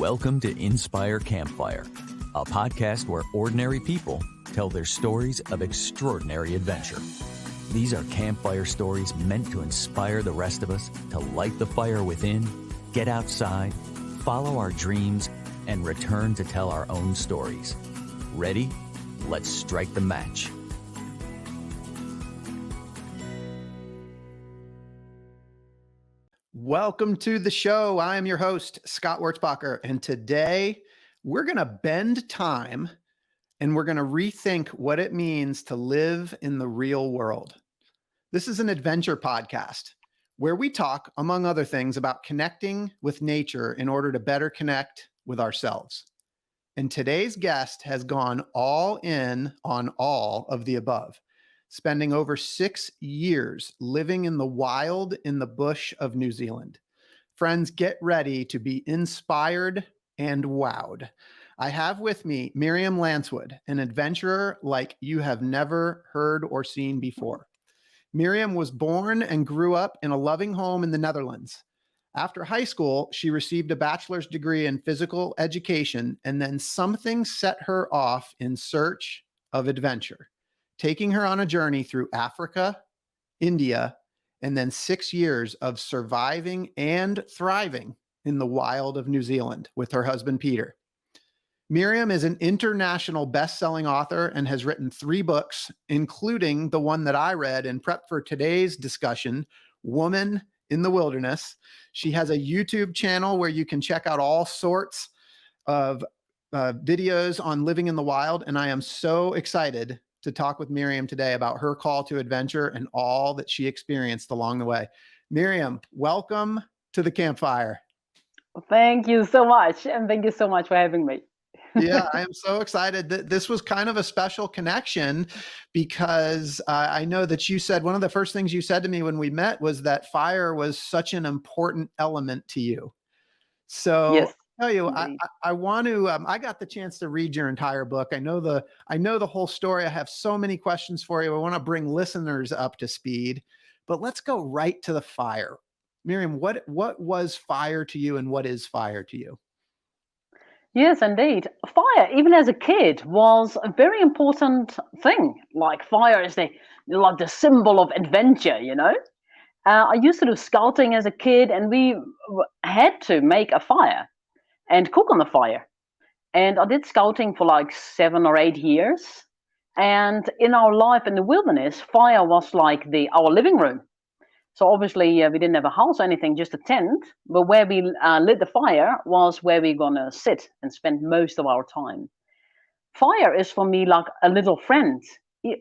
Welcome to Inspire Campfire, a podcast where ordinary people tell their stories of extraordinary adventure. These are campfire stories meant to inspire the rest of us to light the fire within, get outside, follow our dreams, and return to tell our own stories. Ready? Let's strike the match. Welcome to the show. I am your host, Scott Wurzbacher, and today we're going to bend time and we're going to rethink what it means to live in the real world. This is an adventure podcast where we talk, among other things, about connecting with nature in order to better connect with ourselves. And today's guest has gone all in on all of the above, spending over 6 years living in the wild in the bush of New Zealand. Friends, get ready to be inspired and wowed. I have with me Miriam Lancewood, an adventurer like you have never heard or seen before. Miriam was born and grew up in a loving home in the Netherlands. After high school, she received a bachelor's degree in physical education, and then something set her off in search of adventure, taking her on a journey through Africa, India, and then 6 years of surviving and thriving in the wild of New Zealand with her husband, Peter. Miriam is an international best-selling author and has written 3 books, including the one that I read in prep for today's discussion, Woman in the Wilderness. She has a YouTube channel where you can check out all sorts of videos on living in the wild, and I am so excited to talk with Miriam today about her call to adventure and all that she experienced along the way. Miriam, welcome to the campfire. Thank you so much. And thank you so much for having me. Yeah, I am so excited that this was kind of a special connection because I know that you said one of the first things you said to me when we met was that fire was such an important element to you. So Yes. Tell you, I want to. I got the chance to read your entire book. I know the whole story. I have so many questions for you. I want to bring listeners up to speed, but let's go right to the fire. Miriam, what was fire to you, and what is fire to you? Yes, indeed. Fire, even as a kid, was a very important thing. Like fire is the symbol of adventure, you know. I used to do scouting as a kid, and we had to make a fire and cook on the fire. And I did scouting for like 7 or 8 years. And in our life in the wilderness, fire was like our living room. So obviously we didn't have a house or anything, just a tent. But where we lit the fire was where we're going to sit and spend most of our time. Fire is for me like a little friend.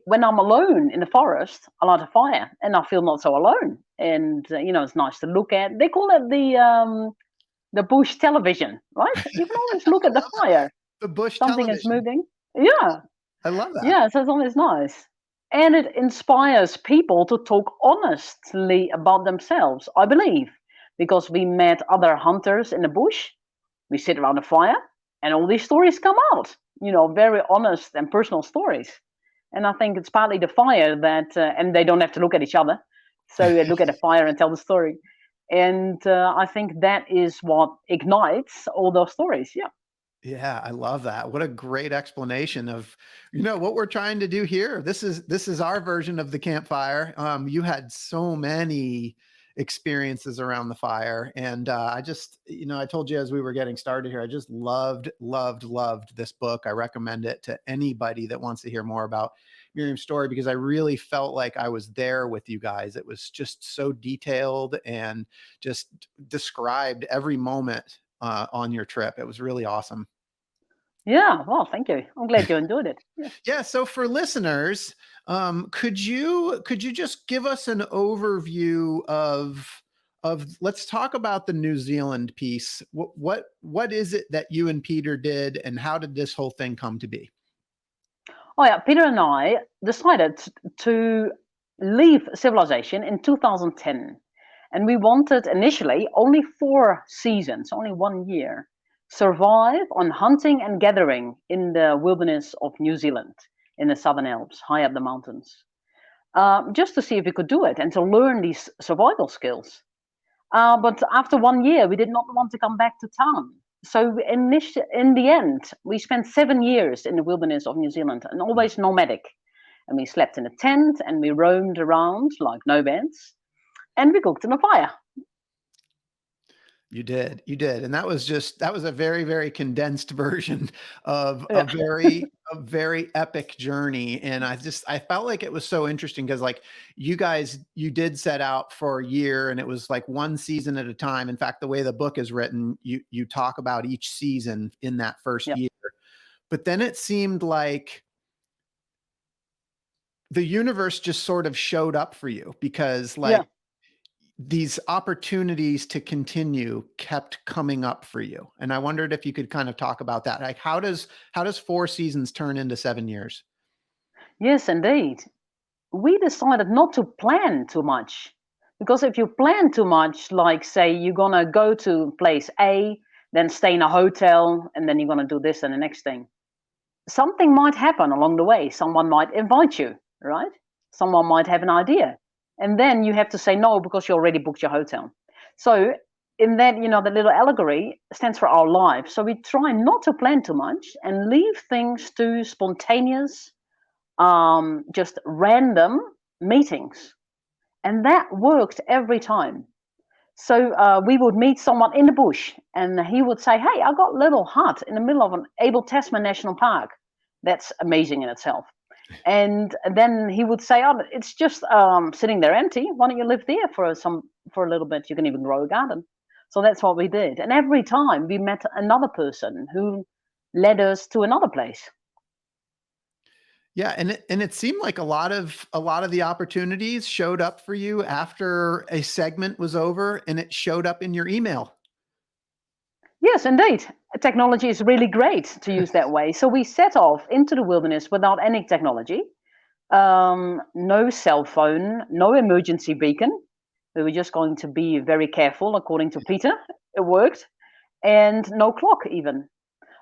When I'm alone in the forest, I light a fire and I feel not so alone. And, it's nice to look at. They call it the bush television, right? You can always look at the fire. The bush Something television. is moving. Yeah. I love that. Yeah, so it's always nice. And it inspires people to talk honestly about themselves, I believe, because we met other hunters in the bush. We sit around a fire and all these stories come out, very honest and personal stories. And I think it's partly the fire that, and they don't have to look at each other. So they look at the fire and tell the story. And I think that is what ignites all those stories. Yeah. Yeah, I love that. What a great explanation of, what we're trying to do here. This is our version of the campfire. You had so many experiences around the fire, and I just, I told you as we were getting started here, I just loved this book. I recommend it to anybody that wants to hear more about Miriam's story because I really felt like I was there with you guys. It was just so detailed and just described every moment on your trip. It was really awesome. Yeah, well, thank you. I'm glad you enjoyed it. Yeah. So for listeners, could you just give us an overview of let's talk about the New Zealand piece. What is it that you and Peter did, and how did this whole thing come to be? Oh yeah, Peter and I decided to leave civilization in 2010. And we wanted initially only 4 seasons, only 1 year, survive on hunting and gathering in the wilderness of New Zealand, in the Southern Alps, high up the mountains, just to see if we could do it and to learn these survival skills. But after 1 year, we did not want to come back to town. So in the end, we spent 7 years in the wilderness of New Zealand and always nomadic. And we slept in a tent and we roamed around like nomads and we cooked in a fire. You did. And that was a very, very condensed version of Yeah. a very epic journey. And I felt like it was so interesting because like you did set out for a year and it was like one season at a time. In fact, the way the book is written, you talk about each season in that first Yeah. year. But then it seemed like the universe just sort of showed up for you because like these opportunities to continue kept coming up for you. And I wondered if you could kind of talk about that. Like how does 4 seasons turn into 7 years? Yes, indeed. We decided not to plan too much. Because if you plan too much, like say you're going to go to place A, then stay in a hotel, and then you're going to do this and the next thing, something might happen along the way. Someone might invite you, right? Someone might have an idea. And then you have to say no because you already booked your hotel. So in that, the little allegory stands for our life. So we try not to plan too much and leave things to spontaneous, just random meetings. And that worked every time. So we would meet someone in the bush and he would say, hey, I got a little hut in the middle of an Abel Tasman National Park. That's amazing in itself. And then he would say, oh, it's just sitting there empty. Why don't you live there for a little bit? You can even grow a garden. So that's what we did. And every time we met another person who led us to another place. Yeah, and it seemed like a lot of the opportunities showed up for you after a segment was over and it showed up in your email. Yes, indeed. Technology is really great to use that way. So we set off into the wilderness without any technology, no cell phone, no emergency beacon. We were just going to be very careful, according to Peter. It worked. And no clock even.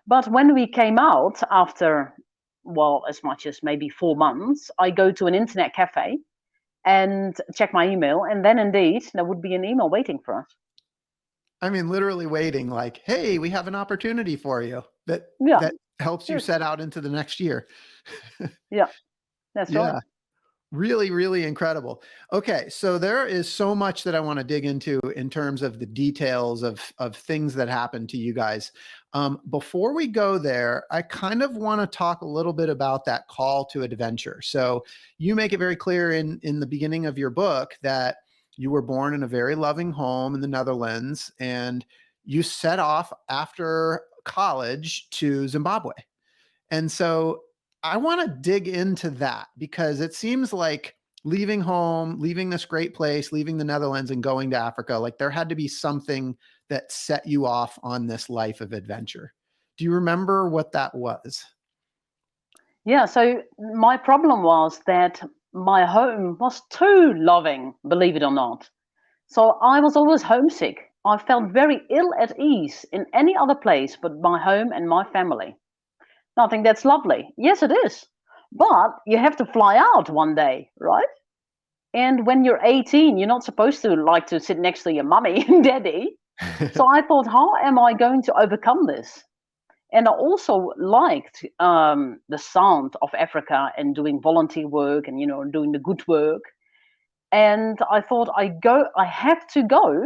But when we came out after, well, as much as maybe 4 months, I go to an internet cafe and check my email. And then indeed, there would be an email waiting for us. I mean, literally waiting like, hey, we have an opportunity for you that helps you set out into the next year. Yeah, that's right. Really, really incredible. Okay, so there is so much that I want to dig into in terms of the details of things that happened to you guys. Before we go there, I kind of want to talk a little bit about that call to adventure. So you make it very clear in the beginning of your book that you were born in a very loving home in the Netherlands, and you set off after college to Zimbabwe. And so I want to dig into that because it seems like leaving home, leaving this great place, leaving the Netherlands and going to Africa, like there had to be something that set you off on this life of adventure. Do you remember what that was? Yeah, so my problem was that my home was too loving, believe it or not. So I was always homesick. I felt very ill at ease in any other place but my home and my family. Now, I think that's lovely. Yes, it is. But you have to fly out one day, right? And when you're 18, you're not supposed to like to sit next to your mummy and daddy. So I thought, how am I going to overcome this? And I also liked the sound of Africa and doing volunteer work and, doing the good work. And I thought I have to go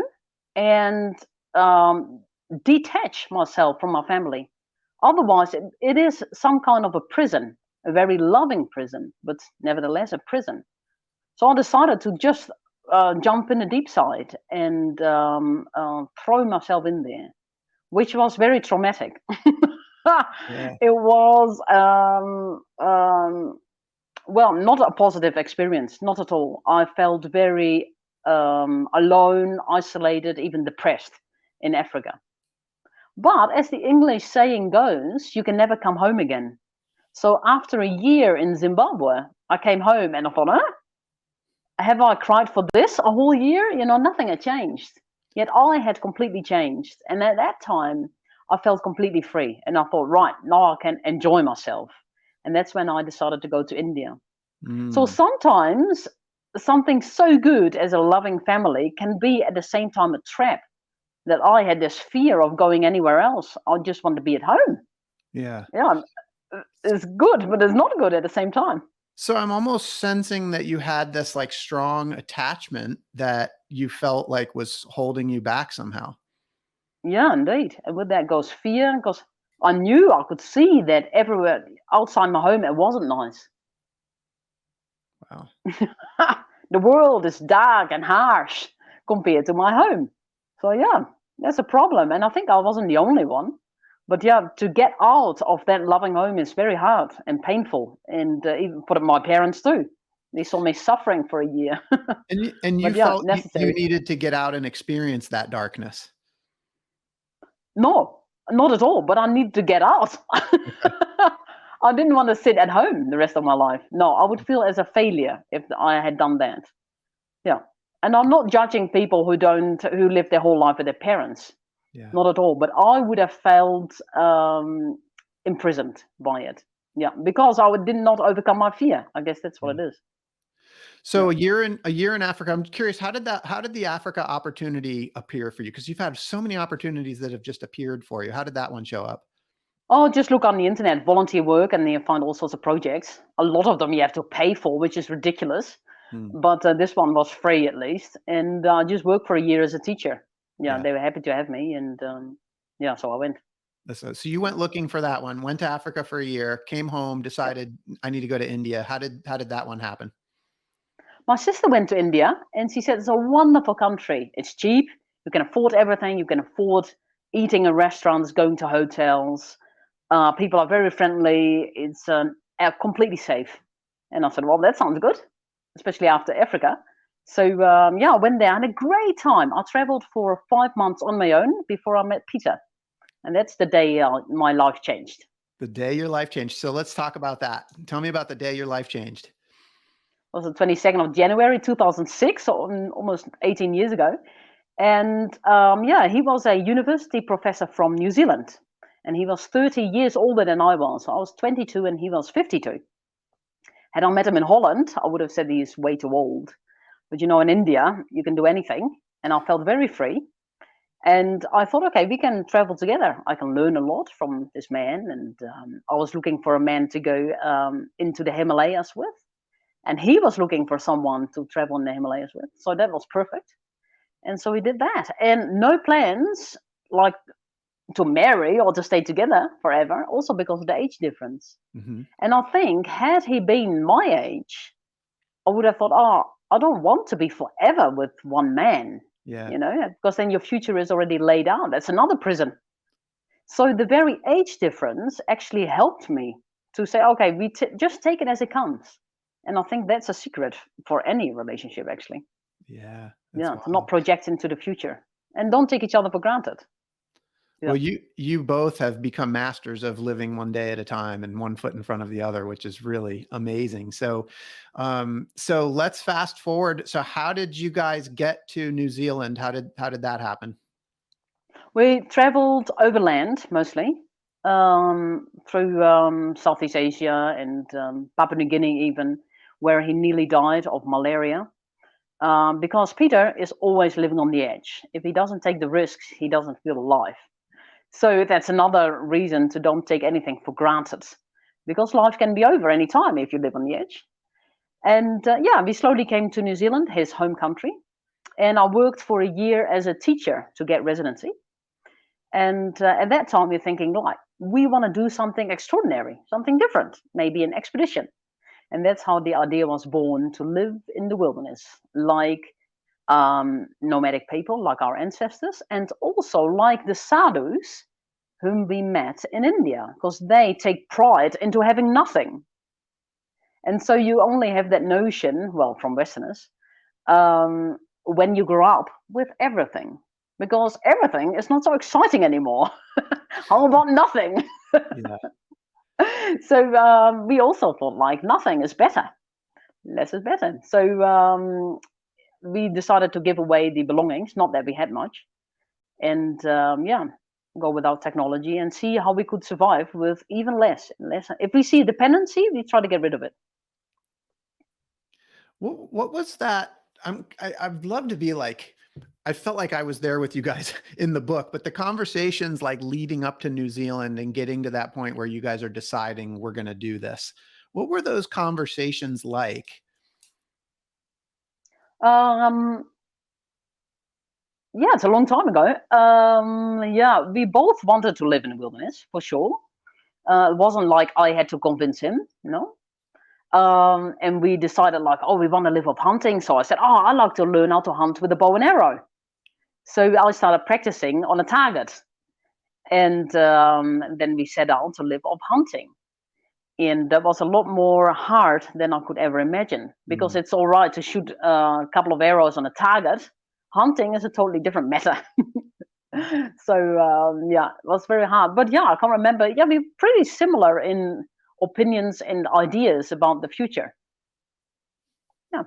and detach myself from my family. Otherwise, it is some kind of a prison, a very loving prison, but nevertheless a prison. So I decided to just jump in the deep side and throw myself in there, which was very traumatic. Yeah. It was, well, not a positive experience, not at all. I felt very alone, isolated, even depressed in Africa. But as the English saying goes, you can never come home again. So after a year in Zimbabwe, I came home and I thought, have I cried for this a whole year? Nothing had changed. Yet I had completely changed. And at that time, I felt completely free. And I thought, right, now I can enjoy myself. And that's when I decided to go to India. So sometimes something so good as a loving family can be at the same time a trap. that I had this fear of going anywhere else. I just want to be at home. Yeah. Yeah, it's good, but it's not good at the same time. So I'm almost sensing that you had this like strong attachment that you felt like was holding you back somehow. Yeah, indeed. And with that goes fear, because I knew I could see that everywhere outside my home it wasn't nice. Wow. The world is dark and harsh compared to my home. So yeah, that's a problem. And I think I wasn't the only one. But yeah, to get out of that loving home is very hard and painful, and even for my parents too. They saw me suffering for a year. And you But yeah, felt you necessary. needed to get out and experience that darkness. No, not at all. But I need to get out. I didn't want to sit at home the rest of my life. No, I would feel as a failure if I had done that. Yeah, and I'm not judging people who live their whole life with their parents. Yeah. Not at all. But I would have felt imprisoned by it. Yeah, because did not overcome my fear. I guess that's what Yeah. it is. So Yeah. a year in Africa. I'm curious, how did the Africa opportunity appear for you? Because you've had so many opportunities that have just appeared for you. How did that one show up? Oh, just look on the internet, volunteer work, and you find all sorts of projects. A lot of them you have to pay for, which is ridiculous. Hmm. But this one was free at least, and I just worked for a year as a teacher. Yeah, Yeah. they were happy to have me, and yeah, so I went. So you went looking for that one, went to Africa for a year, came home, Yeah. decided I need to go to India. How did that one happen? My sister went to India, and she said it's a wonderful country. It's cheap. You can afford everything. You can afford eating in restaurants, going to hotels. People are very friendly. It's completely safe. And I said, well, that sounds good, especially after Africa. So yeah, I went there. I had a great time. I traveled for 5 months on my own before I met Peter. And that's the day my life changed. The day your life changed. So let's talk about that. Tell me about the day your life changed. It was the 22nd of January 2006, so almost 18 years ago. And yeah, he was a university professor from New Zealand. And he was 30 years older than I was. So I was 22 and he was 52. Had I met him in Holland, I would have said he's way too old. But in India, you can do anything. And I felt very free. And I thought, okay, we can travel together. I can learn a lot from this man. And I was looking for a man to go into the Himalayas with. And he was looking for someone to travel in the Himalayas with. So that was perfect. And so we did that. And no plans like to marry or to stay together forever, also because of the age difference. Mm-hmm. And I think, had he been my age, I would have thought, oh, I don't want to be forever with one man. Yeah. Because then your future is already laid out. That's another prison. So the very age difference actually helped me to say, okay, we just take it as it comes. And I think that's a secret for any relationship, actually. Yeah. Yeah, to not project into the future and don't take each other for granted. Yeah. Well, you both have become masters of living one day at a time and one foot in front of the other, which is really amazing. So, so let's fast forward. So, how did you guys get to New Zealand? How did that happen? We traveled overland mostly through Southeast Asia and Papua New Guinea, even where he nearly died of malaria. Because Peter is always living on the edge. If he doesn't take the risks, he doesn't feel alive. So that's another reason to don't take anything for granted, because life can be over any time if you live on the edge. And yeah, we slowly came to New Zealand, his home country, and I worked for a year as a teacher to get residency. And at that time, we're thinking, like, we want to do something extraordinary, something different, maybe an expedition. And that's how the idea was born, to live in the wilderness, like nomadic people, like our ancestors, and also like the sadhus whom we met in India, because they take pride into having nothing. And so you only have that notion, well, from Westerners, when you grow up with everything, because everything is not so exciting anymore. How about nothing? Yeah. So we also thought, like, nothing is better, less is better. So we decided to give away the belongings, not that we had much, and yeah, go without technology and see how we could survive with even less and less. If we see dependency, we try to get rid of it. What was that? I'd love to be like I felt like I was there with you guys in the book, but the conversations like leading up to New Zealand and getting to that point where you guys are deciding we're going to do this. What were those conversations like? Um, yeah, it's a long time ago. Yeah, we both wanted to live in the wilderness for sure. It wasn't like I had to convince him, you know. And we decided like, oh, we want to live off hunting. So I said, oh, I like to learn how to hunt with a bow and arrow. So I started practicing on a target, and then we set out to live off hunting. And that was a lot more hard than I could ever imagine, because Mm. it's all right to shoot a couple of arrows on a target. Hunting is a totally different matter. So yeah, it was very hard. But yeah, I can remember. Yeah, we're pretty similar in opinions and ideas about the future. Yeah.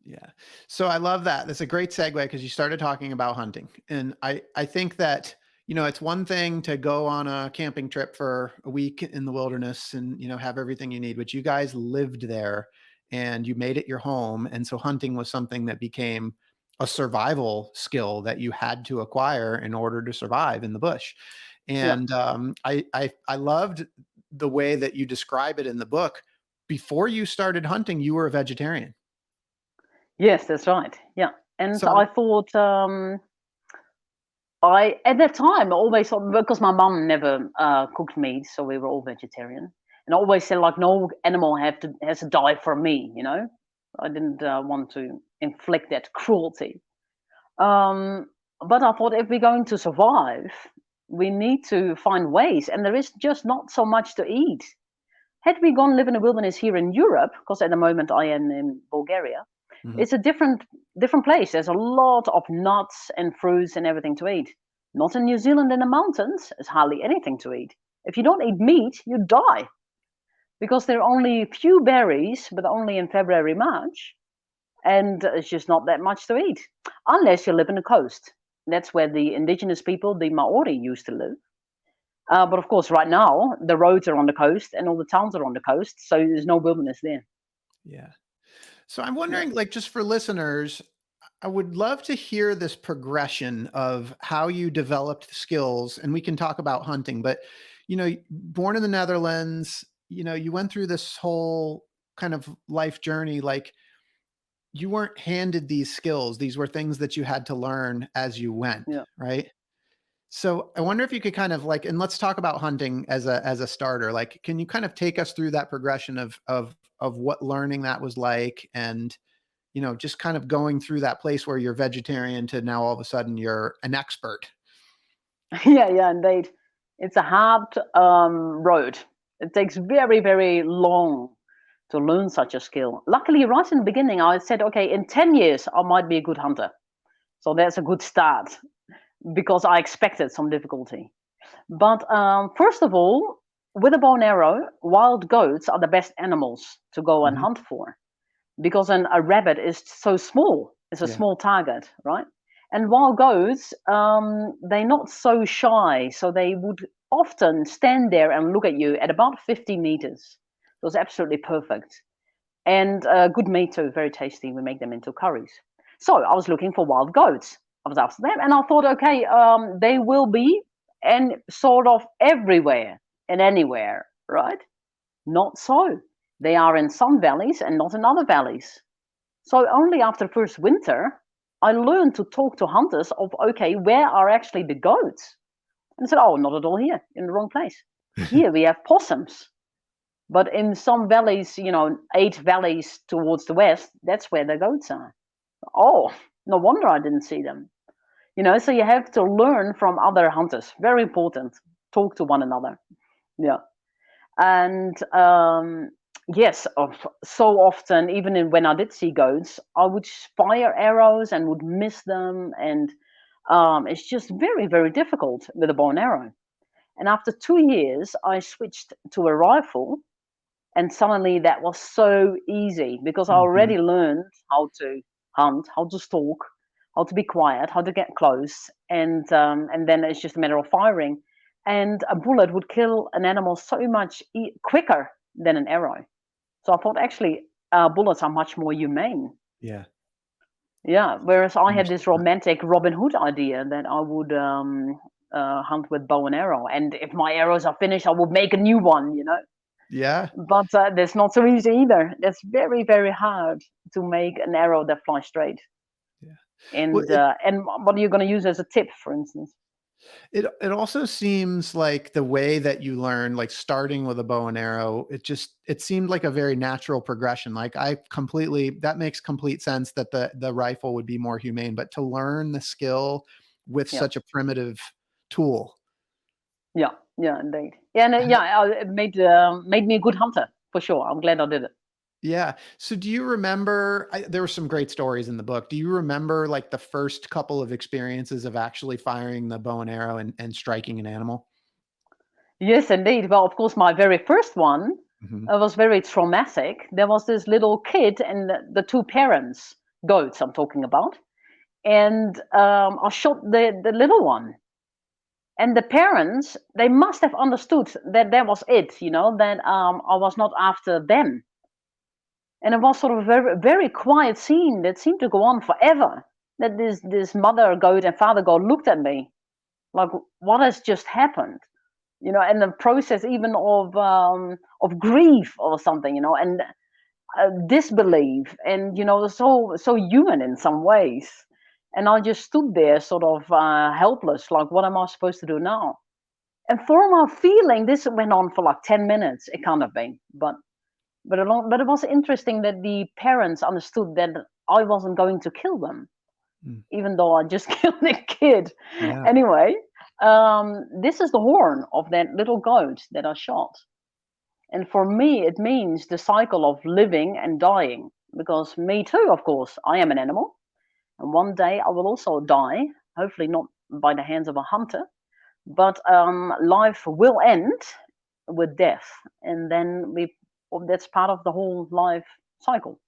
Yeah. So I love that. That's a great segue because you started talking about hunting. And I think that, it's one thing to go on a camping trip for a week in the wilderness and, have everything you need, but you guys lived there and you made it your home. And so hunting was something that became a survival skill that you had to acquire in order to survive in the bush. Yeah. And I loved the way that you describe it in the book. Before you started hunting, you were a vegetarian. Yes, that's right. Yeah. And So I thought, I at that time always thought, because my mum never cooked meat, so we were all vegetarian, and I always said like no animal has to die for me. You know, I didn't want to inflict that cruelty. Um, but I thought if we're going to survive, we need to find ways, and there is just not so much to eat. Had we gone live in the wilderness here in Europe, because at the moment I am in Bulgaria, mhm. it's a different place. There's a lot of nuts and fruits and everything to eat. Not in New Zealand in the mountains. There's hardly anything to eat. If you don't eat meat, you die, because there are only a few berries, but only in February, March, and it's just not that much to eat unless you live in the coast. That's where the indigenous people, the Maori, used to live. But of course, right now the roads are on the coast and all the towns are on the coast, so there's no wilderness there. Yeah. So I'm Yeah. wondering, like, just for listeners, I would love to hear this progression of how you developed skills, and we can talk about hunting, but, born in the Netherlands, you went through this whole kind of life journey. Like, you weren't handed these skills. These were things that you had to learn as you went, Yeah. right? So I wonder if you could kind of like, and let's talk about hunting as a starter. Like, can you kind of take us through that progression of what learning that was like, and just kind of going through that place where you're vegetarian to now all of a sudden you're an expert. Yeah, indeed. It's a hard road. It takes very, very long to learn such a skill. Luckily, right in the beginning, I said, okay, in 10 years, I might be a good hunter. So that's a good start, because I expected some difficulty. But first of all, with a bow and arrow, wild goats are the best animals to go and Mhm. hunt for, because a rabbit is so small. It's a Yeah. small target, right? And wild goats, they're not so shy, so they would often stand there and look at you at about 50 meters. So it's absolutely perfect. And good meat too, very tasty. We make them into curries. So I was looking for wild goats. I was after them, and I thought, okay, they will be and sort of everywhere and anywhere, right? Not so. They are in some valleys and not in other valleys. So only after first winter, I learned to talk to hunters of, okay, where are actually the goats? And I said, oh, not at all here, in the wrong place. Here we have possums. But in some valleys, 8 valleys towards the west, that's where the goats are. Oh, no wonder I didn't see them. So you have to learn from other hunters. Very important. Talk to one another. Yeah. And yes, so often, even when I did see goats, I would fire arrows and would miss them. And it's just very, very difficult with a bow and arrow. And after 2 years, I switched to a rifle, and suddenly that was so easy, because I Mhm. already learned how to hunt, how to stalk, how to be quiet, how to get close, and then it's just a matter of firing. And a bullet would kill an animal so much quicker than an arrow. So I thought actually bullets are much more humane. Yeah. Yeah. Whereas I had this Understand. romantic Robin Hood idea that I would hunt with bow and arrow, and if my arrows are finished, I would make a new one. Yeah. But that's not so easy either. That's very, very hard to make an arrow that flies straight. Yeah. Well, And what are you going to use as a tip, for instance? it also seems like the way that you learn, like starting with a bow and arrow, it seemed like a very natural progression. Like that makes complete sense that the rifle would be more humane, but to learn the skill with Yeah, such a primitive tool. yeah, yeah, indeed. Yeah, and it made me a good hunter for sure. I'm glad I did it. Yeah. So do you remember, there were some great stories in the book. Do you remember like the first couple of experiences of actually firing the bow and arrow and striking an animal? Yes, indeed. Well, of course, my very first one Hmm. was very traumatic. There was this little kid and the two parents, goats I'm talking about, and I shot the little one. And the parents, they must have understood that was it, that I was not after them. And it was sort of a very, very quiet scene that seemed to go on forever. That this mother goat and father goat looked at me like, what has just happened? And the process even of grief or something, and disbelief, and so human in some ways. And I just stood there, sort of helpless, like, what am I supposed to do now? And for my feeling, this went on for like 10 minutes. It can't have been, but it was interesting that the parents understood that I wasn't going to kill them, Mm. even though I just killed a kid. Yeah. Anyway, this is the horn of that little goat that I shot. And for me, it means the cycle of living and dying. Because me too, of course, I am an animal. And one day I will also die, hopefully not by the hands of a hunter. But life will end with death. And then that's part of the whole life cycle.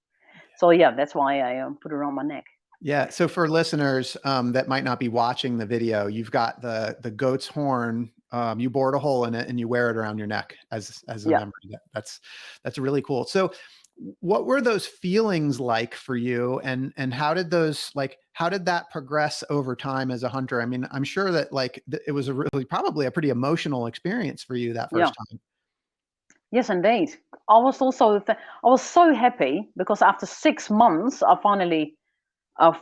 So yeah, that's why I put it around my neck. Yeah. So for listeners that might not be watching the video, you've got the goat's horn. You bored a hole in it and you wear it around your neck as a Yeah. memory. That's really cool. So what were those feelings like for you, and how did that progress over time as a hunter? I mean, I'm sure that it was probably a pretty emotional experience for you that Yeah. first time. Yes, indeed. I was so happy because after 6 months, I finally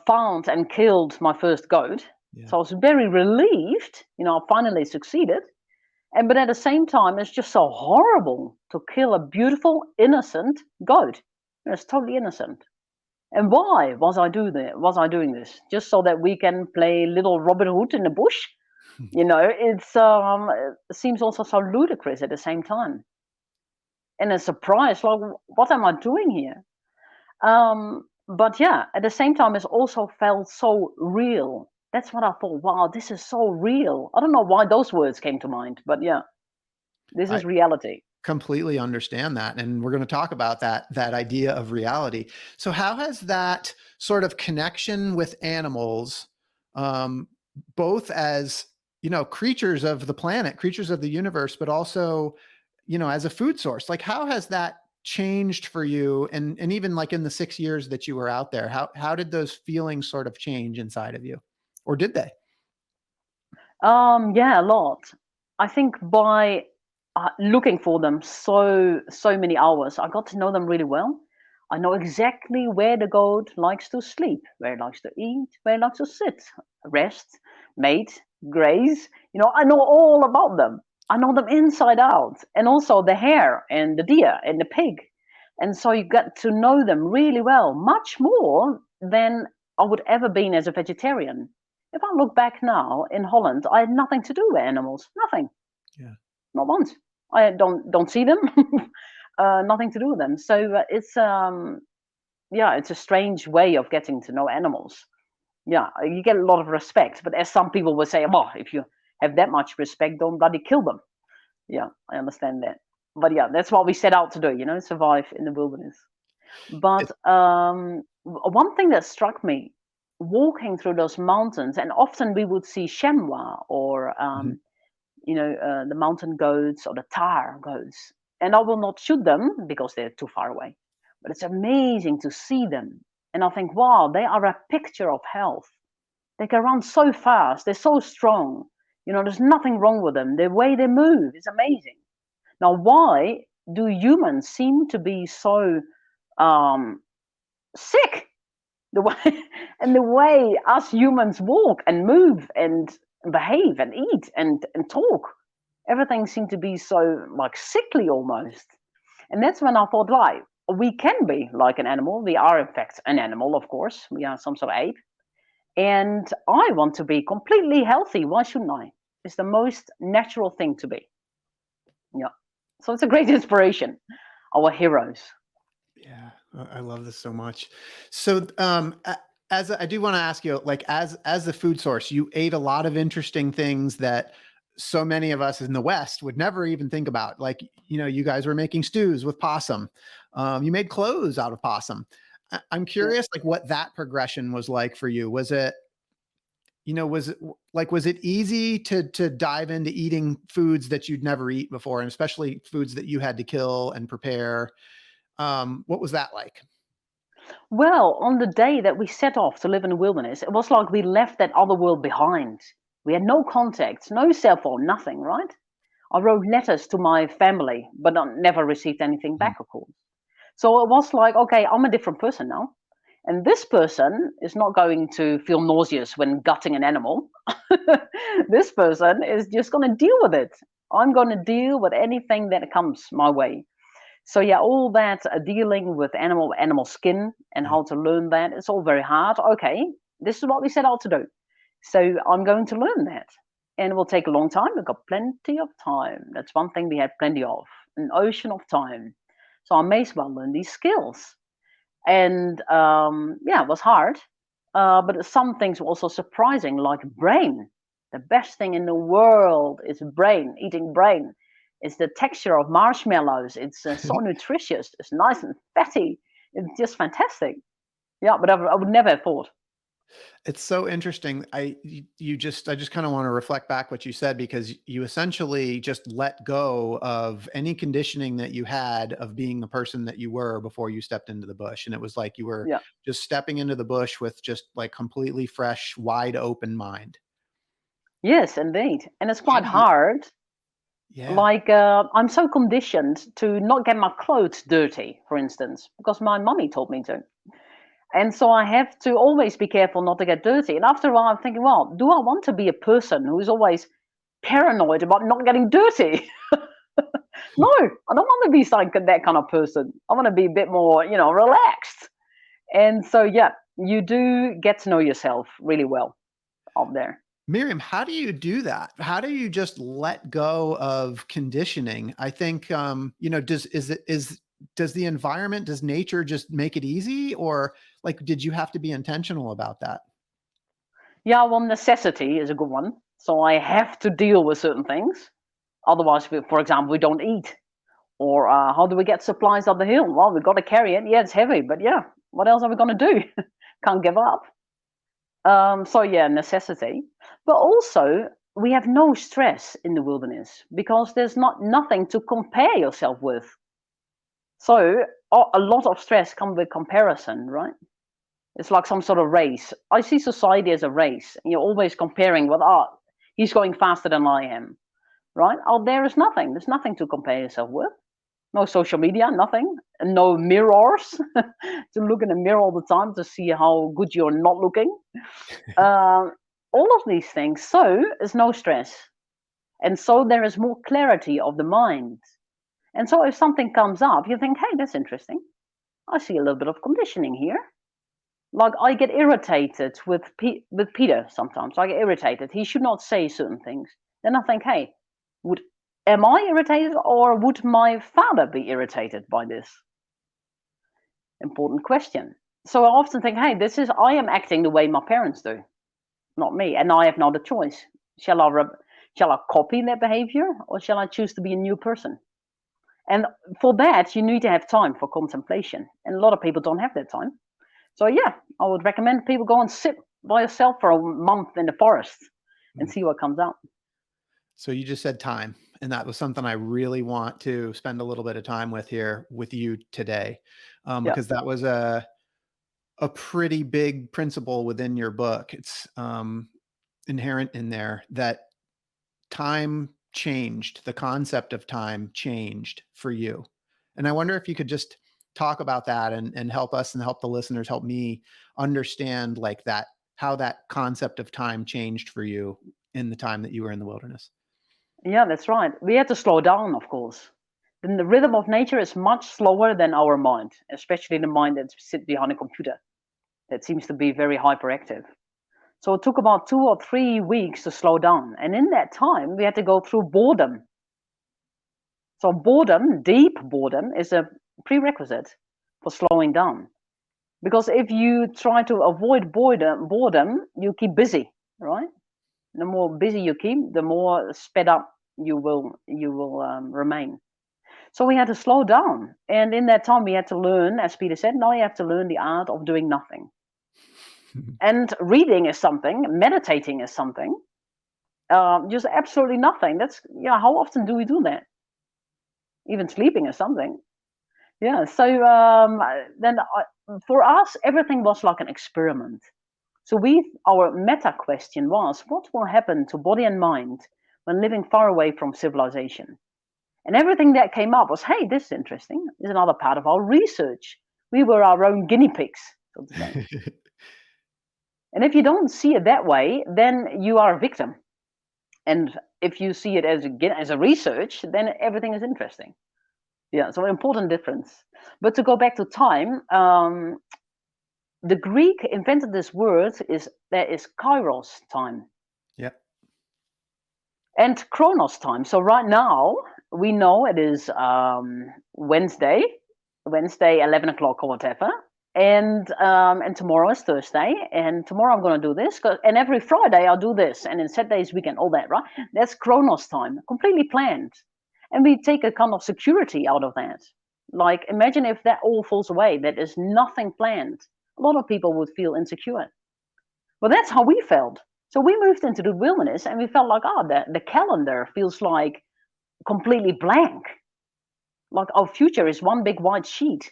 found and killed my first goat. Yeah. So I was very relieved, I finally succeeded. But at the same time, it's just so horrible to kill a beautiful, innocent goat. It's totally innocent. And why Was I doing this just so that we can play little Robin Hood in the bush? It seems also so ludicrous at the same time. And a surprise, like, what am I doing here? But yeah, at the same time, it also felt so real. That's what I thought. Wow, this is so real. I don't know why those words came to mind, but yeah, this I is reality. completely understand that, and we're going to talk about that idea of reality. So how has that sort of connection with animals, um, both as creatures of the planet, creatures of the universe, but also as a food source, like how has that changed for you? And even like in the 6 years that you were out there, how did those feelings sort of change inside of you, or did they? Yeah, a lot. I think by looking for them so many hours, I got to know them really well. I know exactly where the goat likes to sleep, where it likes to eat, where it likes to sit, rest, mate, graze. I know all about them. I know them inside out, and also the hare and the deer and the pig. And so you get to know them really well, much more than I would ever been as a vegetarian. If I look back now in Holland, I had nothing to do with animals. Nothing. Yeah. Not once. I don't see them. Nothing to do with them. So it's a strange way of getting to know animals. Yeah, you get a lot of respect, but as some people would say, well, if you have that much respect, don't bloody kill them. Yeah, I understand that. But yeah, that's what we set out to do. Survive in the wilderness. But one thing that struck me walking through those mountains, and often we would see chamois or Mhm. the mountain goats or the tar goats, and I will not shoot them because they're too far away. But it's amazing to see them and I think, wow, they are a picture of health. They can run so fast. They're so strong. There's nothing wrong with them. The way they move is amazing. Now, why do humans seem to be so um, sick? The way and the way us humans walk and move and behave and eat and talk, everything seemed to be so like sickly almost. And that's when I thought, like, we can be like an animal. We are in fact an animal, of course. We are some sort of ape. And I want to be completely healthy. Why shouldn't I? It's the most natural thing to be. Yeah. So it's a great inspiration. Our heroes. Yeah, I love this so much. So, as I do want to ask you, like as a food source, you ate a lot of interesting things that so many of us in the West would never even think about. Like, you guys were making stews with possum. You made clothes out of possum. I'm Yeah. curious, like what that progression was like for you. Was it, was it easy to dive into eating foods that you'd never eat before, and especially foods that you had to kill and prepare? What was that like? Well, on the day that we set off to live in the wilderness, it was like we left that other world behind. We had no contacts, no cell phone, nothing, right? I wrote letters to my family, but I never received anything Mhm. back, of course. So it was like, okay, I'm a different person now. And this person is not going to feel nauseous when gutting an animal. This person is just going to deal with it. I'm going to deal with anything that comes my way. So yeah, all that dealing with animal skin and Yeah. how to learn that, it's all very hard. Okay, this is what we set out to do. So I'm going to learn that. And it will take a long time. We've got plenty of time. That's one thing we have plenty of, an ocean of time. So I may as well learn these skills. And yeah, it was hard. But some things were also surprising, like brain. The best thing in the world is brain, eating brain. It's the texture of marshmallows. It's so nutritious. It's nice and fatty. It's just fantastic. Yeah, but I would never have thought. It's so interesting. I just kind of want to reflect back what you said, because you essentially just let go of any conditioning that you had of being the person that you were before you stepped into the bush. And it was like you were Yeah. just stepping into the bush with just like completely fresh, wide open mind. Yes, indeed. And it's How quite do you, hard. yeah. Like, I'm so conditioned to not get my clothes dirty, for instance, because my mummy told me to. And so I have to always be careful not to get dirty. And after a while, I'm thinking, well, do I want to be a person who's always paranoid about not getting dirty? No, I don't want to be like that kind of person. I want to be a bit more, relaxed. And so, yeah, you do get to know yourself really well out there. Miriam, how do you do that? How do you just let go of conditioning? I think, does the environment, does nature just make it easy, or like, did you have to be intentional about that? Yeah, well, necessity is a good one. So I have to deal with certain things. Otherwise, for example, we don't eat. Or how do we get supplies up the hill? Well, we've got to carry it. Yeah, it's heavy, but yeah, what else are we going to do? Can't give up. So yeah, necessity. But also, we have no stress in the wilderness because there's nothing to compare yourself with. So a lot of stress comes with comparison, right? It's like some sort of race. I see society as a race. You're always comparing with, he's going faster than I am, right? Out there is nothing. There's nothing to compare yourself with. No social media, nothing, and no mirrors to look in the mirror all the time to see how good you're not looking. Uh, all of these things. So there's no stress, and so there is more clarity of the mind. And so if something comes up, you think, "Hey, that's interesting. I see a little bit of conditioning here." Like I get irritated with Peter sometimes. I get irritated. He should not say certain things. Then I think, "Hey, would am I irritated, or would my father be irritated by this?" Important question. So I often think, hey, I am acting the way my parents do, not me, and I have not a choice. Shall I shall I copy their behavior, or shall I choose to be a new person? And for that, you need to have time for contemplation, and a lot of people don't have that time. So yeah, I would recommend people go and sit by yourself for a month in the forest and Mm. see what comes out. So you just said time, and that was something I really want to spend a little bit of time with here with you today, Yeah. because that was a pretty big principle within your book. It's inherent in there that time changed, the concept of time changed for you. And I wonder if you could just talk about that and help us and help the listeners, help me understand like that, how that concept of time changed for you in the time that you were in the wilderness. Yeah, that's right. We had to slow down, of course. Then the rhythm of nature is much slower than our mind, especially the mind that sits behind a computer that seems to be very hyperactive. So it took about 2 or 3 weeks to slow down. And in that time, we had to go through boredom. So boredom, deep boredom, is a prerequisite for slowing down. Because if you try to avoid boredom, you keep busy, right? The more busy you keep, the more sped up you will remain. So we had to slow down, and in that time we had to learn, as Peter said, now you have to learn the art of doing nothing. And reading is something, meditating is something, just absolutely nothing. That's, yeah. How often do we do that? Even sleeping is something. Yeah. So then for us, everything was like an experiment. So our meta question was, what will happen to body and mind when living far away from civilization? And everything that came up was, hey, this is interesting. This is another part of our research. We were our own guinea pigs, so to say. And if you don't see it that way, then you are a victim. And if you see it as a research, then everything is interesting. Yeah, so an important difference. But to go back to time, the Greek invented this word, there is kairos time. Yeah. And chronos time. So right now we know it is Wednesday, 11 o'clock or whatever. And tomorrow is Thursday, and tomorrow I'm going to do this, and every Friday I'll do this, and then Saturday's weekend, all that, right? That's chronos time, completely planned. And we take a kind of security out of that. Like, imagine if that all falls away, that is nothing planned. A lot of people would feel insecure. Well, that's how we felt. So we moved into the wilderness, and we felt like, the calendar feels like completely blank. Like our future is one big white sheet.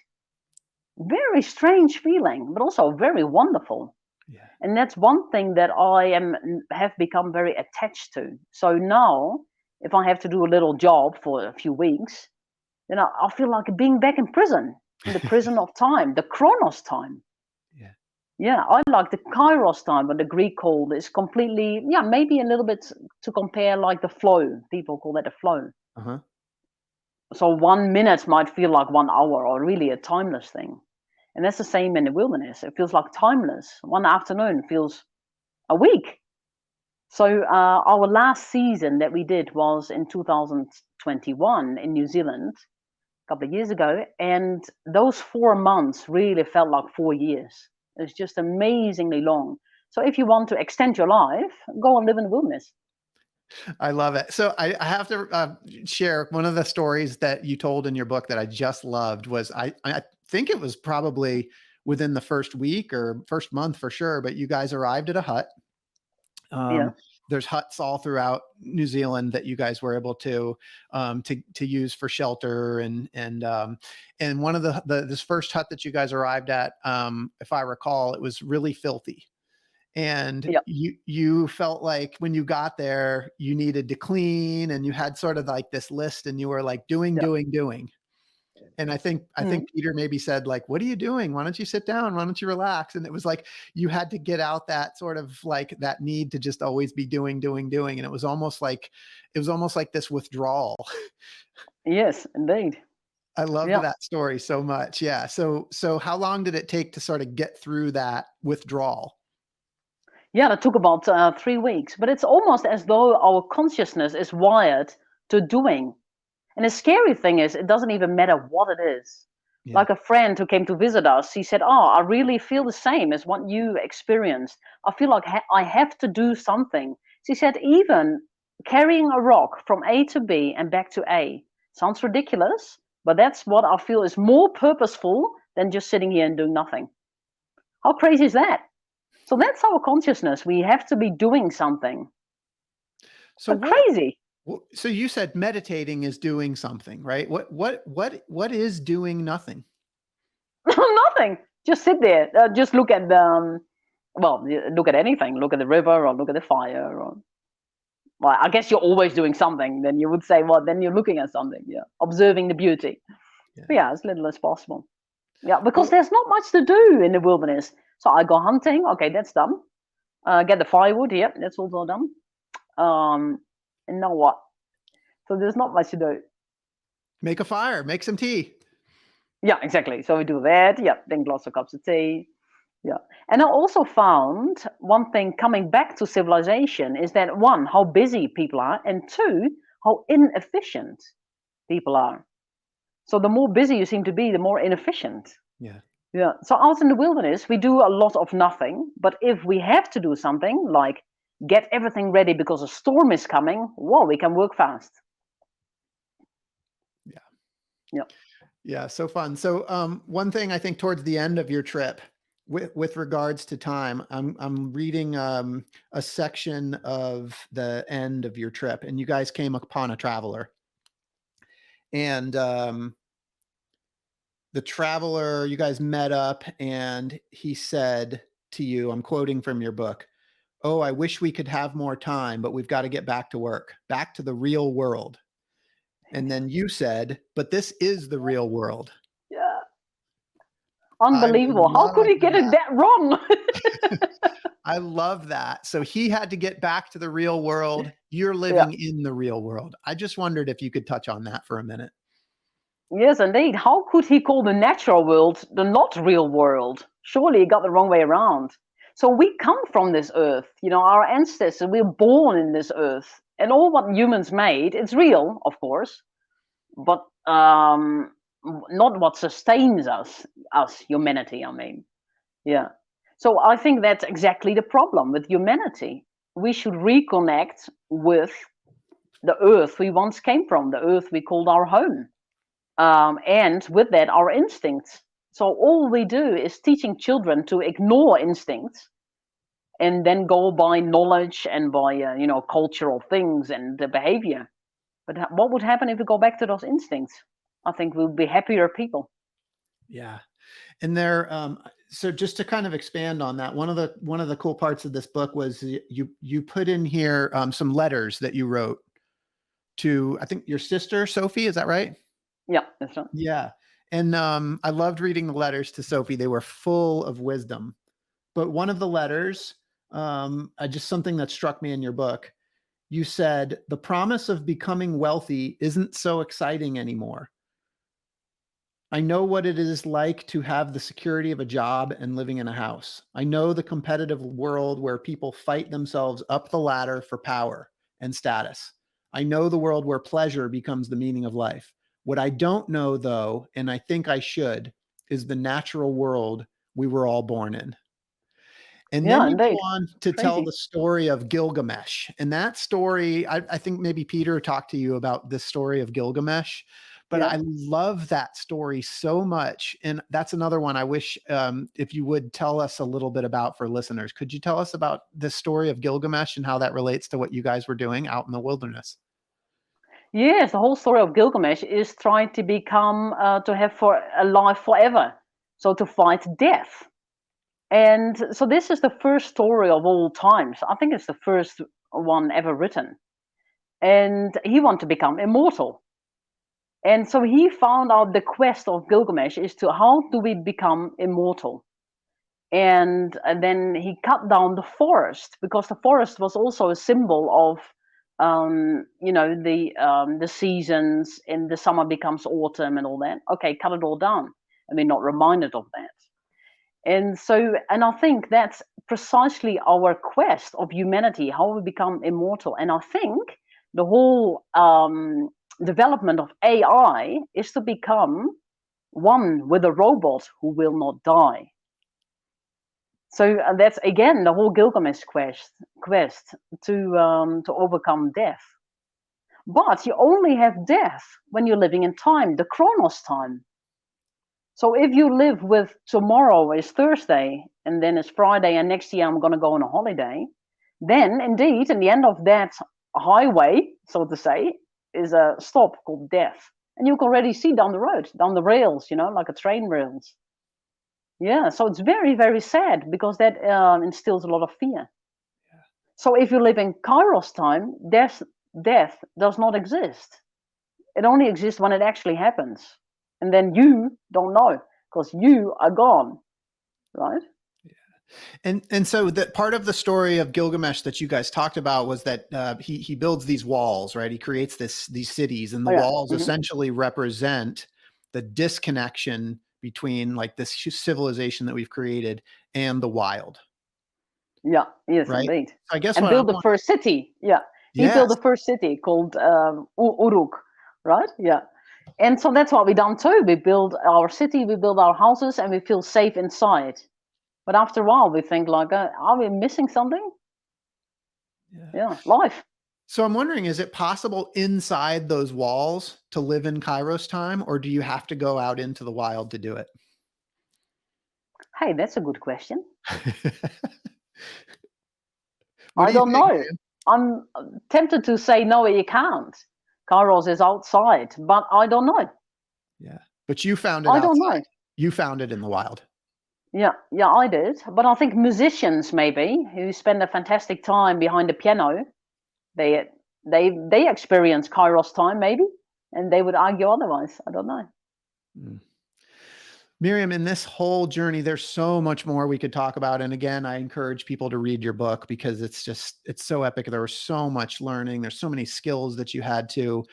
Very strange feeling, but also very wonderful. Yeah. And that's one thing that I have become very attached to. So now, if I have to do a little job for a few weeks, then I feel like being back in prison, in the prison of time, the chronos time. Yeah. Yeah, I like the kairos time, what the Greek called is completely, maybe a little bit to compare like the flow. People call that the flow. Uh-huh. So 1 minute might feel like 1 hour, or really a timeless thing. And that's the same in the wilderness. It feels like timeless. One afternoon feels a week. So our last season that we did was in 2021 in New Zealand, a couple of years ago. And those 4 months really felt like 4 years. It's just amazingly long. So if you want to extend your life, go and live in the wilderness. I love it. So I have to share one of the stories that you told in your book that I just loved was I think it was probably within the first week or first month for sure, but you guys arrived at a hut. Yeah. There's huts all throughout New Zealand that you guys were able to use for shelter and one of this first hut that you guys arrived at, if I recall, it was really filthy. And Yep. you felt like when you got there, you needed to clean, and you had sort of like this list, and you were like doing. And I think Peter maybe said like, "What are you doing? Why don't you sit down? Why don't you relax?" And it was like you had to get out that sort of like that need to just always be doing. And it was almost like this withdrawal. Yes, indeed. I loved Yeah. that story so much. Yeah. So how long did it take to sort of get through that withdrawal? Yeah, that took about 3 weeks. But it's almost as though our consciousness is wired to doing. And the scary thing is, it doesn't even matter what it is. Yeah. Like a friend who came to visit us, he said, I really feel the same as what you experienced. I feel like I have to do something. She said, even carrying a rock from A to B and back to A sounds ridiculous, but that's what I feel is more purposeful than just sitting here and doing nothing. How crazy is that? So that's our consciousness. We have to be doing something. So crazy. So you said meditating is doing something, right? What is doing nothing? Nothing. Just sit there. Just look at the look at anything. Look at the river, or look at the fire, or well, I guess you're always doing something. Then you would say, well, then you're looking at something. Yeah, observing the beauty. Yeah. But yeah, as little as possible. Yeah, because Well, there's not much to do in the wilderness. So I go hunting. Okay, that's done. Get the firewood. Yep, that's also done. And now what? So there's not much to do. make a fire, make some tea. Yeah, exactly. So we do that. Yeah, drink lots of cups of tea. Yeah. And I also found one thing coming back to civilization is that one, how busy people are, and two, how inefficient people are. So the more busy you seem to be, the more inefficient. Yeah. Yeah. So out in the wilderness, we do a lot of nothing. But if we have to do something like get everything ready because a storm is coming, well, we can work fast. Yeah. Yeah. Yeah. So fun. So one thing I think towards the end of your trip, with regards to time, I'm reading a section of the end of your trip, and you guys came upon a traveler, and the traveler, you guys met up, and he said to you, I'm quoting from your book, "Oh, I wish we could have more time, but we've got to get back to work, back to the real world." And then you said, "But this is the real world." Yeah. I Unbelievable. How could love he get it that wrong? I love that. So he had to get back to the real world. You're Yeah. living in the real world. I just wondered if you could touch on that for a minute. Yes, indeed. How could he call the natural world the not real world? Surely he got the wrong way around. So we come from this earth, our ancestors, we're born in this earth. And all what humans made, it's real, of course, but not what sustains us, humanity, I mean. Yeah. So I think that's exactly the problem with humanity. We should reconnect with the earth we once came from, the earth we called our home. And with that, our instincts. So all we do is teaching children to ignore instincts and then go by knowledge and by cultural things and the behavior. But what would happen if we go back to those instincts? I think we'll be happier people. Yeah. And there, so just to kind of expand on that, one of the cool parts of this book was you put in here some letters that you wrote to, I think, your sister Sophie. Is that right? Yeah, that's right. Yeah. And I loved reading the letters to Sophie. They were full of wisdom. But one of the letters, just something that struck me in your book, you said, "The promise of becoming wealthy isn't so exciting anymore. I know what it is like to have the security of a job and living in a house. I know the competitive world where people fight themselves up the ladder for power and status. I know the world where pleasure becomes the meaning of life. What I don't know, though, and I think I should, is the natural world we were all born in." And Yeah, then you go indeed. on to tell Crazy. the story of Gilgamesh. And that story, I think maybe Peter talked to you about this story of Gilgamesh, but Yeah. I love that story so much. And that's another one I wish if you would tell us a little bit about for listeners. Could you tell us about the story of Gilgamesh and how that relates to what you guys were doing out in the wilderness? Yes, the whole story of Gilgamesh is trying to become, to have for a life forever. So to fight death. And so this is the first story of all times. I think it's the first one ever written. And he wanted to become immortal. And so he found out the quest of Gilgamesh is to how do we become immortal? And then he cut down the forest because the forest was also a symbol of the seasons, and the summer becomes autumn and all that. Okay, cut it all down. And we're not reminded of that. And so, and I think that's precisely our quest of humanity, how we become immortal. And I think the whole development of AI is to become one with a robot who will not die. So that's again the whole Gilgamesh quest to overcome death. But you only have death when you're living in time, the Chronos time. So if you live with tomorrow is Thursday and then it's Friday and next year I'm going to go on a holiday, then indeed, in the end of that highway, so to say, is a stop called death. And you can already see down the road, down the rails, like a train rails. Yeah, so it's very, very sad because that instills a lot of fear. So if you live in Kairos time, death does not exist. It only exists when it actually happens. And then you don't know because you are gone, right? And so that part of the story of Gilgamesh that you guys talked about was that he builds these walls, right? He creates these cities, and the Oh, yeah. walls essentially represent the disconnection between like this civilization that we've created and the wild, Yeah, yes, right? indeed. I guess And what I build the want, first city. Yeah, he built yes, the first city called Uruk, right? Yeah. And so that's what we done too. We build our city, we build our houses, and we feel safe inside. But after a while, we think like, are we missing something? Yeah, life. So I'm wondering, is it possible inside those walls to live in Kairos time, or do you have to go out into the wild to do it? Hey, that's a good question. What I do you don't think, know. man? I'm tempted to say no, you can't. Kairos is outside, but I don't know. Yeah, but you found it I don't outside. know. You found it in the wild. Yeah, I did. But I think musicians maybe who spend a fantastic time behind the piano, they they experience Kairos time maybe, and they would argue otherwise. I don't know. Mm. Miriam, in this whole journey, there's so much more we could talk about. And again, I encourage people to read your book because it's so epic. There was so much learning. There's so many skills that you had to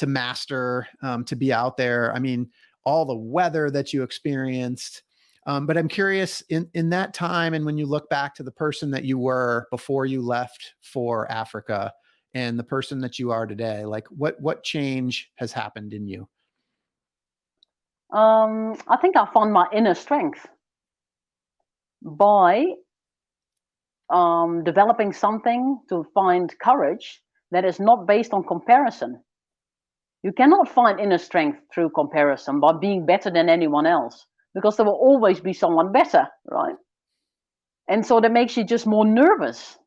master, to be out there. I mean, all the weather that you experienced. But I'm curious in that time, and when you look back to the person that you were before you left for Africa and the person that you are today, like what change has happened in you? I think I found my inner strength by developing something to find courage that is not based on comparison. You cannot find inner strength through comparison by being better than anyone else because there will always be someone better, right? And so that makes you just more nervous.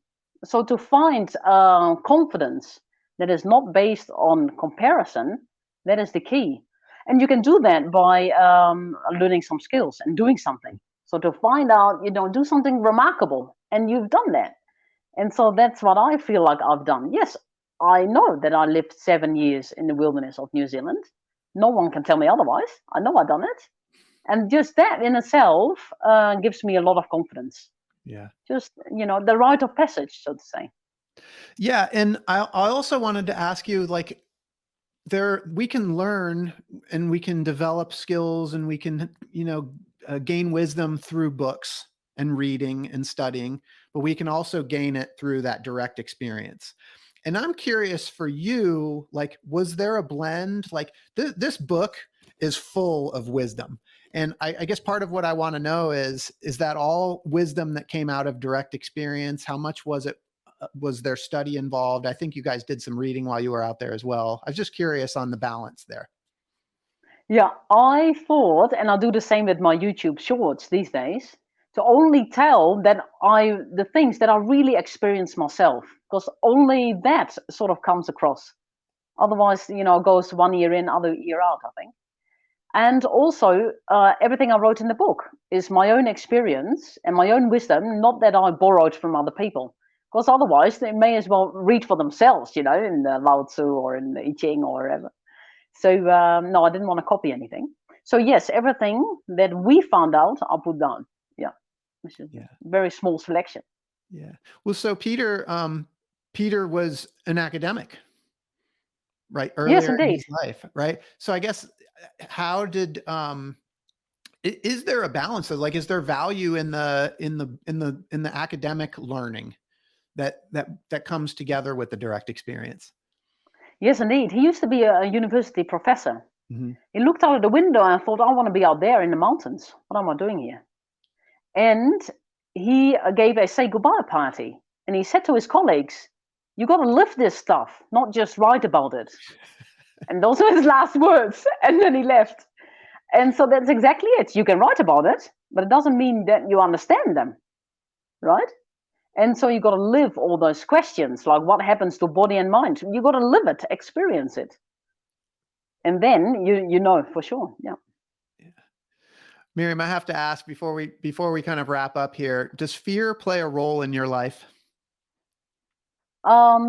So to find confidence that is not based on comparison, that is the key. And you can do that by learning some skills and doing something. So to find out, do something remarkable, and you've done that. And so that's what I feel like I've done. Yes, I know that I lived 7 years in the wilderness of New Zealand. No one can tell me otherwise. I know I've done it. And just that in itself gives me a lot of confidence. Yeah. Just, the rite of passage, so to say. Yeah. And I also wanted to ask you, like, we can learn and we can develop skills and we can, gain wisdom through books and reading and studying, but we can also gain it through that direct experience. And I'm curious for you, like, was there a blend? Like this book is full of wisdom. And I guess part of what I want to know is that all wisdom that came out of direct experience? How much was it? Was there study involved? I think you guys did some reading while you were out there as well. I was just curious on the balance there. Yeah, I thought, and I do the same with my YouTube shorts these days, to only tell the things that I really experienced myself, because only that sort of comes across. Otherwise, it goes 1 year in, other year out, I think. And also, everything I wrote in the book is my own experience and my own wisdom, not that I borrowed from other people. Because otherwise, they may as well read for themselves, in the Lao Tzu or in the I Ching or whatever. So, no, I didn't want to copy anything. So, yes, everything that we found out, I put down. Yeah, which is a very small selection. Yeah. Well, so Peter was an academic, right? Yes, Earlier in indeed. his life, right? So I guess how did is there a balance of, like, is there value in the academic learning that comes together with the direct experience? Yes, indeed. He used to be a university professor. Mm-hmm. He looked out of the window and thought, I want to be out there in the mountains. What am I doing here? And he gave a say goodbye party. And he said to his colleagues, you got to live this stuff, not just write about it. And those were his last words. And then he left. And so that's exactly it. You can write about it, but it doesn't mean that you understand them, right? And so you got to live all those questions, like what happens to body and mind. You got to live it, experience it. And then you know for sure. Yeah. Miriam, I have to ask before we kind of wrap up here, does fear play a role in your life?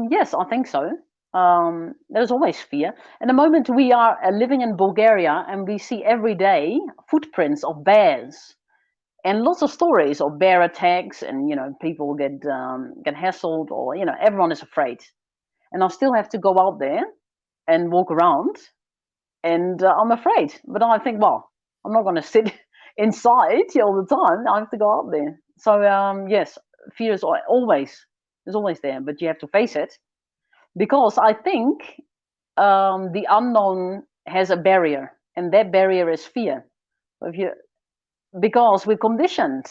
Yes, I think so. There's always fear. And the moment we are living in Bulgaria and we see every day footprints of bears and lots of stories of bear attacks, and people get hassled, or everyone is afraid. And I still have to go out there and walk around, and I'm afraid. But I think, well, I'm not going to sit inside all the time. I have to go out there. So yes, fear is always there, but you have to face it, because I think the unknown has a barrier, and that barrier is fear. If you Because we're conditioned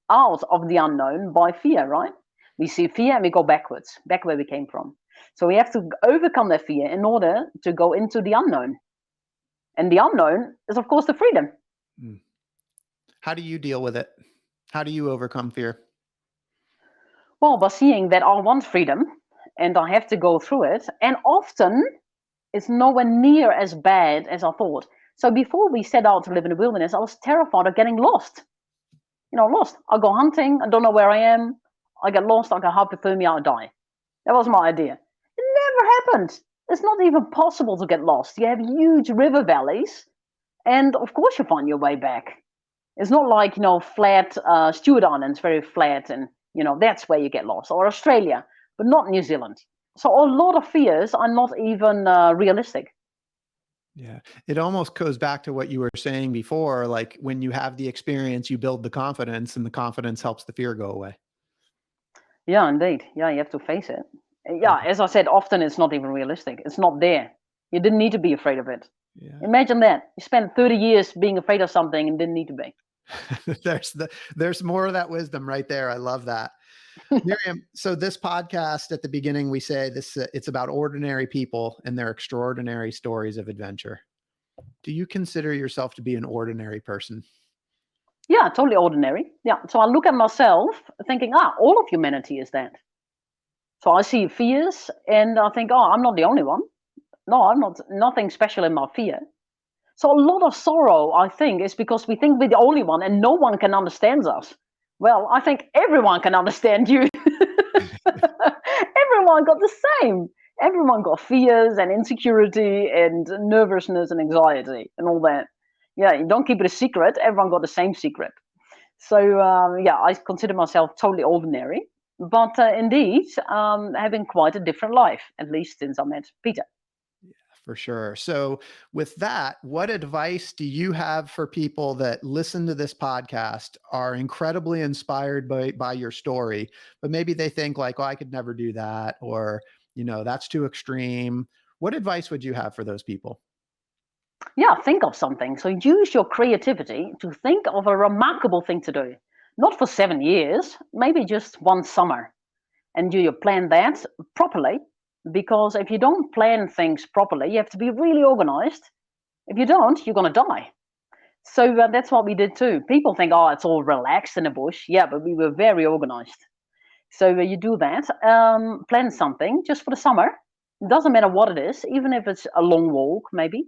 out of the unknown by fear, right? We see fear and we go backwards, back where we came from. So we have to overcome that fear in order to go into the unknown. And the unknown is, of course, the freedom. Mm. How do you deal with it? How do you overcome fear? Well, by seeing that I want freedom and I have to go through it, and often it's nowhere near as bad as I thought. So before we set out to live in the wilderness, I was terrified of getting lost. Lost. I go hunting, I don't know where I am, I get lost, I get hypothermia, I die. That was my idea. It never happened. It's not even possible to get lost. You have huge river valleys, and of course you find your way back. It's not like, flat, Stewart Island's very flat, and, that's where you get lost, or Australia, but not New Zealand. So a lot of fears are not even realistic. Yeah. It almost goes back to what you were saying before. Like when you have the experience, you build the confidence, and the confidence helps the fear go away. Yeah, indeed. Yeah, you have to face it. Yeah, as I said, often it's not even realistic. It's not there. You didn't need to be afraid of it. Yeah. Imagine that. You spent 30 years being afraid of something and didn't need to be. There's more of that wisdom right there. I love that. Miriam, so this podcast, at the beginning, we say it's about ordinary people and their extraordinary stories of adventure. Do you consider yourself to be an ordinary person? Yeah, totally ordinary. Yeah. So I look at myself thinking, all of humanity is that. So I see fears and I think, I'm not the only one. No, I'm not, nothing special in my fear. So a lot of sorrow, I think, is because we think we're the only one and no one can understand us. Well, I think everyone can understand you. Everyone got the same. Everyone got fears and insecurity and nervousness and anxiety and all that. Yeah, you don't keep it a secret. Everyone got the same secret. So yeah, I consider myself totally ordinary, but indeed having quite a different life, at least since I met Peter. For sure. So, with that, what advice do you have for people that listen to this podcast, are incredibly inspired by your story, but maybe they think like, "Oh, I could never do that," or that's too extreme. What advice would you have for those people? Yeah, think of something. So use your creativity to think of a remarkable thing to do. Not for 7 years, maybe just one summer. And you plan that properly, because if you don't plan things properly, you have to be really organized. If you don't, you're going to die. So that's what we did too. People think, it's all relaxed in the bush. Yeah, but we were very organized. So you do that, plan something just for the summer. It doesn't matter what it is, even if it's a long walk, maybe.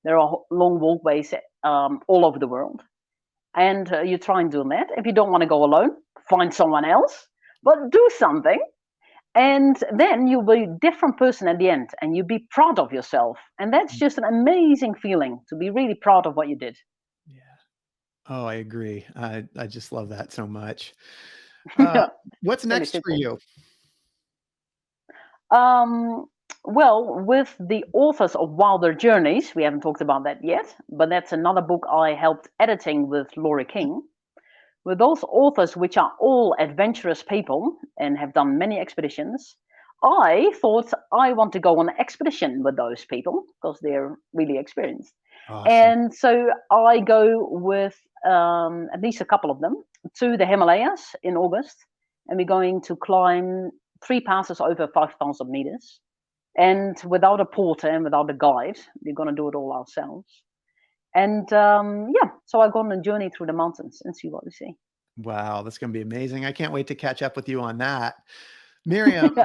There are long walkways all over the world. And you try and do that. If you don't want to go alone, find someone else, but do something. And then you'll be a different person at the end, and you'll be proud of yourself. And that's just an amazing feeling, to be really proud of what you did. Yeah. Oh, I agree. I just love that so much. What's Really next for simple. you? Well, with the authors of Wilder Journeys, we haven't talked about that yet, but that's another book I helped editing with Laurie King. With those authors, which are all adventurous people and have done many expeditions, I thought I want to go on an expedition with those people because they're really experienced. Awesome. And so I go with at least a couple of them to the Himalayas in August, and we're going to climb 3 passes over 5,000 meters. And without a porter and without a guide, we're going to do it all ourselves. And yeah, so I go on a journey through the mountains and see what we see. Wow, that's going to be amazing. I can't wait to catch up with you on that. Miriam,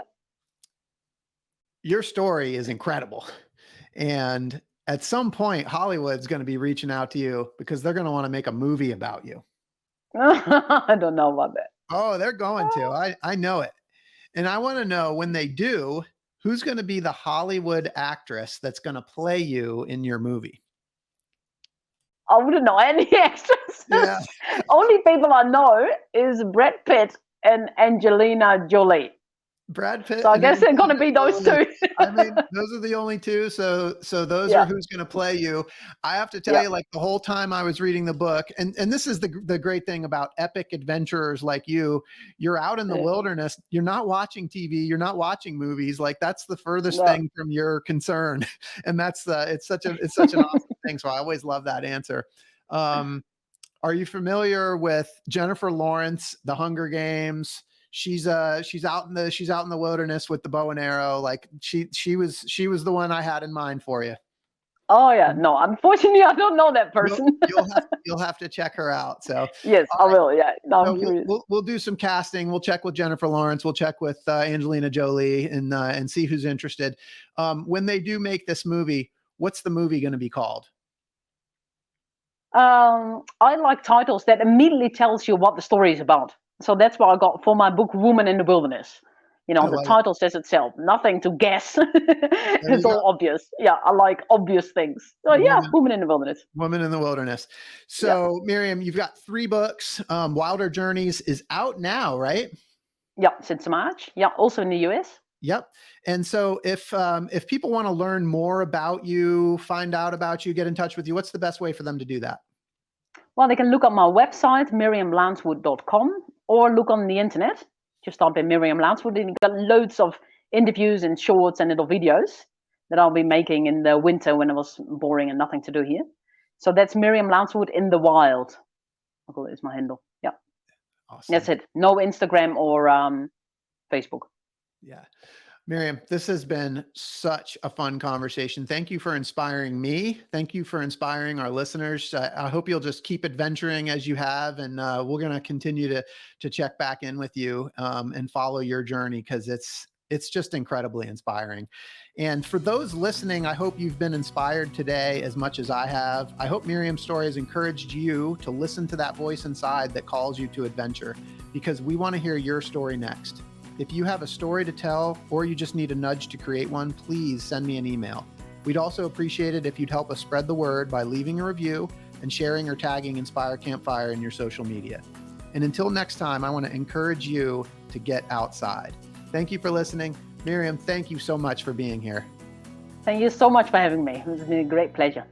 your story is incredible. And at some point, Hollywood's going to be reaching out to you because they're going to want to make a movie about you. I don't know about that. Oh, they're going to. I know it. And I want to know, when they do, who's going to be the Hollywood actress that's going to play you in your movie? I wouldn't know any extras. Yeah. Only people I know is Brad Pitt and Angelina Jolie. Brad Pitt. So I guess they're going to be those two. I mean, those are the only two. So those are who's going to play you. I have to tell you, like, the whole time I was reading the book, and this is the great thing about epic adventurers like you, you're out in the wilderness. You're not watching TV. You're not watching movies. Like, that's the furthest thing from your concern. And that's it's such an awesome thing. So I always love that answer. Are you familiar with Jennifer Lawrence, The Hunger Games? She's out in the wilderness with the bow and arrow. Like, she was the one I had in mind for you. Oh yeah, no, unfortunately I don't know that person. You'll have to check her out. So yes, I will. Yeah, no, so we'll do some casting. We'll check with Jennifer Lawrence. We'll check with Angelina Jolie and see who's interested. When they do make this movie, what's the movie going to be called? I like titles that immediately tells you what the story is about. So that's what I got for my book, Woman in the Wilderness. You know, the title says itself, nothing to guess. It's all obvious. Yeah, I like obvious things. So Woman in the Wilderness. Woman in the Wilderness. So Miriam, you've got 3 books. Wilder Journeys is out now, right? Yeah, since March. Yeah, also in the US. Yep. And so if people want to learn more about you, find out about you, get in touch with you, what's the best way for them to do that? Well, they can look on my website, miriamlancewood.com, or look on the internet. Just type in Miriam Lancewood, and you've got loads of interviews and shorts and little videos that I'll be making in the winter when it was boring and nothing to do here. So that's Miriam Lancewood in the wild. I call it as my handle. Yeah. Awesome. That's it. No Instagram or Facebook. Yeah. Miriam, this has been such a fun conversation. Thank you for inspiring me. Thank you for inspiring our listeners. I hope you'll just keep adventuring as you have, and we're going to continue to check back in with you and follow your journey, because it's just incredibly inspiring. And for those listening, I hope you've been inspired today as much as I have. I hope Miriam's story has encouraged you to listen to that voice inside that calls you to adventure, because we want to hear your story next. If you have a story to tell, or you just need a nudge to create one, please send me an email. We'd also appreciate it if you'd help us spread the word by leaving a review and sharing or tagging Inspire Campfire in your social media. And until next time, I want to encourage you to get outside. Thank you for listening. Miriam, thank you so much for being here. Thank you so much for having me. It's been a great pleasure.